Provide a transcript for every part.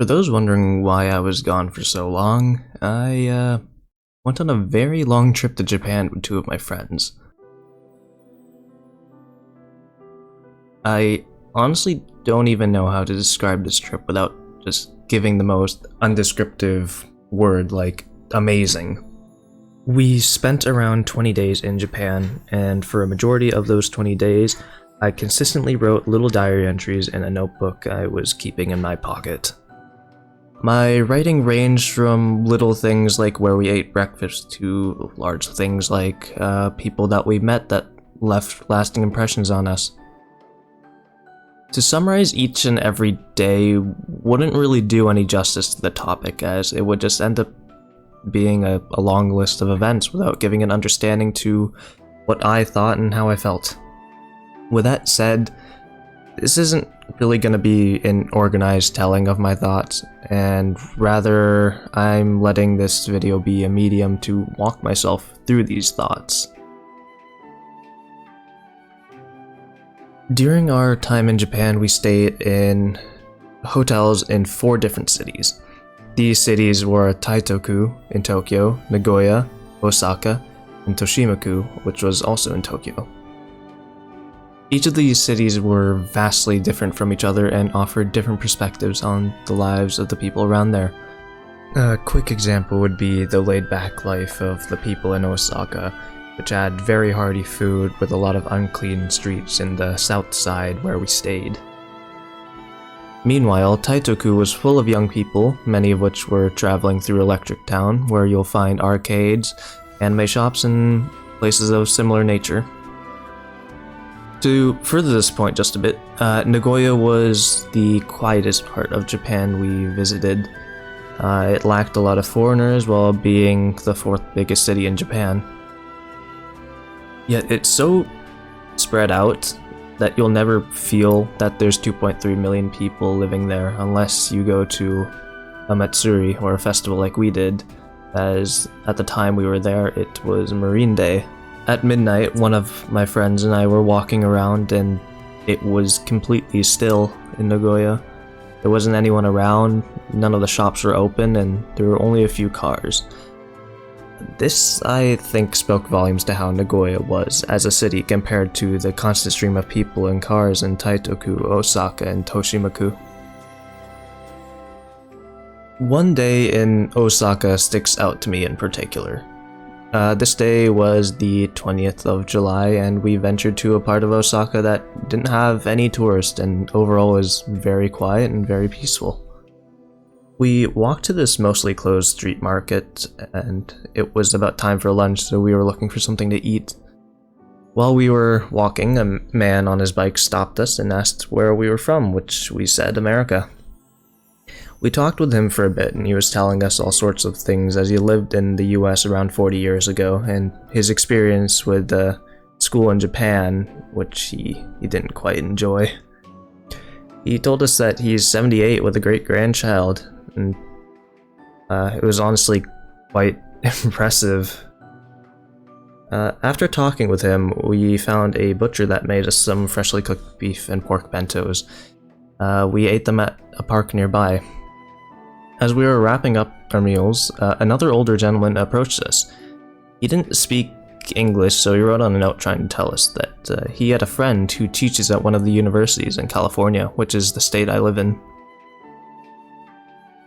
For those wondering why I was gone for so long, I went on a very long trip to Japan with two of my friends. I honestly don't even know how to describe this trip without just giving the most undescriptive word like amazing. We spent around 20 days in Japan, and for a majority of those 20 days, I consistently wrote little diary entries in a notebook I was keeping in my pocket. My writing ranged from little things like where we ate breakfast to large things like people that we met that left lasting impressions on us. To summarize each and every day wouldn't really do any justice to the topic, as it would just end up being a long list of events without giving an understanding to what I thought and how I felt. With that said, this isn't really going to be an organized telling of my thoughts, and rather I'm letting this video be a medium to walk myself through these thoughts. During our time in Japan, we stayed in hotels in 4 different cities. These cities were Taitoku in Tokyo, Nagoya, Osaka, and Toshimaku, which was also in Tokyo. Each of these cities were vastly different from each other and offered different perspectives on the lives of the people around there. A quick example would be the laid-back life of the people in Osaka, which had very hearty food with a lot of unclean streets in the south side where we stayed. Meanwhile, Taitoku was full of young people, many of which were traveling through Electric Town, where you'll find arcades, anime shops, and places of similar nature. To further this point just a bit, Nagoya was the quietest part of Japan we visited. It lacked a lot of foreigners while being the 4th biggest city in Japan. Yet it's so spread out that you'll never feel that there's 2.3 million people living there unless you go to a Matsuri or a festival like we did, as at the time we were there it was Marine Day. At midnight, one of my friends and I were walking around and it was completely still in Nagoya. There wasn't anyone around, none of the shops were open, and there were only a few cars. This, I think, spoke volumes to how Nagoya was as a city compared to the constant stream of people and cars in Taitoku, Osaka, and Toshimaku. One day in Osaka sticks out to me in particular. This day was the 20th of July, and we ventured to a part of Osaka that didn't have any tourists and overall was very quiet and very peaceful. We walked to this mostly closed street market, and it was about time for lunch, so we were looking for something to eat. While we were walking, a man on his bike stopped us and asked where we were from, which we said America. We talked with him for a bit, and he was telling us all sorts of things as he lived in the US around 40 years ago, and his experience with school in Japan, which he didn't quite enjoy. He told us that he's 78 with a great-grandchild, and it was honestly quite impressive. After talking with him, we found a butcher that made us some freshly cooked beef and pork bentos. We ate them at a park nearby. As we were wrapping up our meals, another older gentleman approached us. He didn't speak English, so he wrote on a note trying to tell us that he had a friend who teaches at one of the universities in California, which is the state I live in.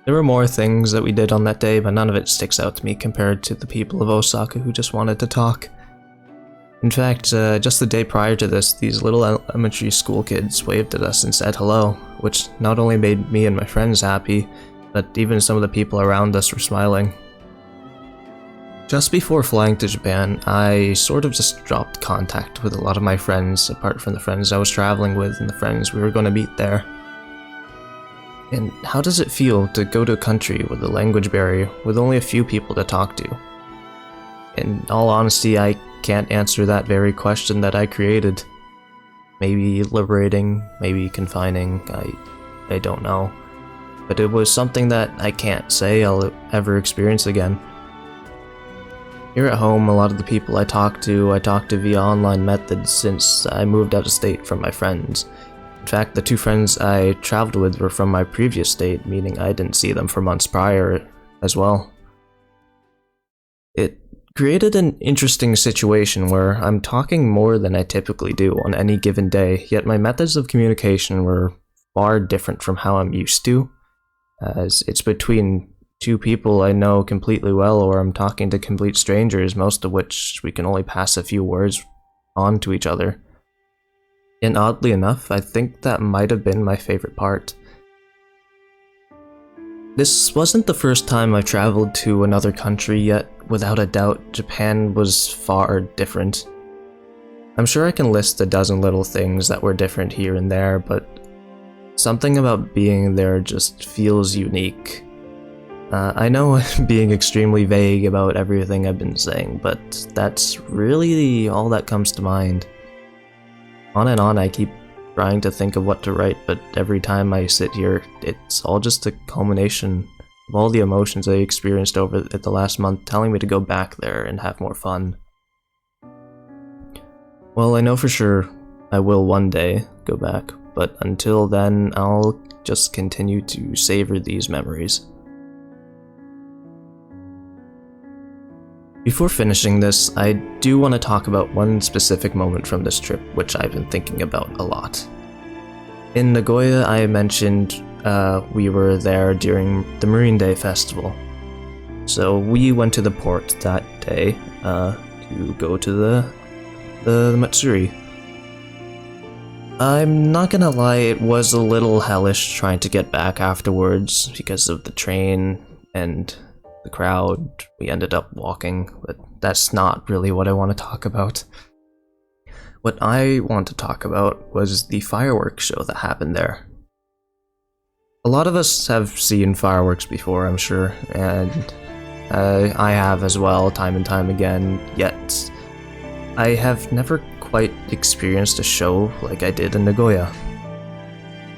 There were more things that we did on that day, but none of it sticks out to me compared to the people of Osaka who just wanted to talk. In fact, just the day prior to this, these little elementary school kids waved at us and said hello, which not only made me and my friends happy, but even some of the people around us were smiling. Just before flying to Japan, I sort of just dropped contact with a lot of my friends, apart from the friends I was traveling with and the friends we were going to meet there. And how does it feel to go to a country with a language barrier with only a few people to talk to? In all honesty, I can't answer that very question that I created. Maybe liberating, maybe confining, I don't know. But it was something that I can't say I'll ever experience again. Here at home, a lot of the people I talk to via online methods since I moved out of state from my friends. In fact, the two friends I traveled with were from my previous state, meaning I didn't see them for months prior as well. It created an interesting situation where I'm talking more than I typically do on any given day, yet my methods of communication were far different from how I'm used to, as it's between two people I know completely well, or I'm talking to complete strangers, most of which we can only pass a few words on to each other. And oddly enough, I think that might have been my favorite part. This wasn't the first time I traveled to another country, yet without a doubt, Japan was far different. I'm sure I can list a dozen little things that were different here and there, but something about being there just feels unique. I know I'm being extremely vague about everything I've been saying, but that's really all that comes to mind. On and on I keep trying to think of what to write, but every time I sit here, it's all just a culmination of all the emotions I experienced over the last month, telling me to go back there and have more fun. Well, I know for sure I will one day go back, but until then, I'll just continue to savor these memories. Before finishing this, I do want to talk about one specific moment from this trip, which I've been thinking about a lot. In Nagoya, I mentioned we were there during the Marine Day Festival. So we went to the port that day to go to the Matsuri. I'm not gonna lie, it was a little hellish trying to get back afterwards because of the train and the crowd. We ended up walking, but that's not really what I want to talk about. What I want to talk about was the fireworks show that happened there. A lot of us have seen fireworks before, I'm sure, and I have as well, time and time again, yet I have never quite experienced a show like I did in Nagoya.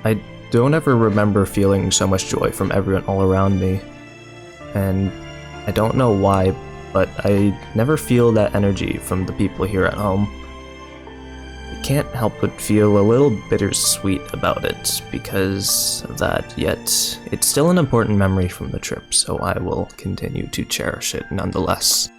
I don't ever remember feeling so much joy from everyone all around me, and I don't know why, but I never feel that energy from the people here at home. I can't help but feel a little bittersweet about it because of that, yet it's still an important memory from the trip, so I will continue to cherish it nonetheless.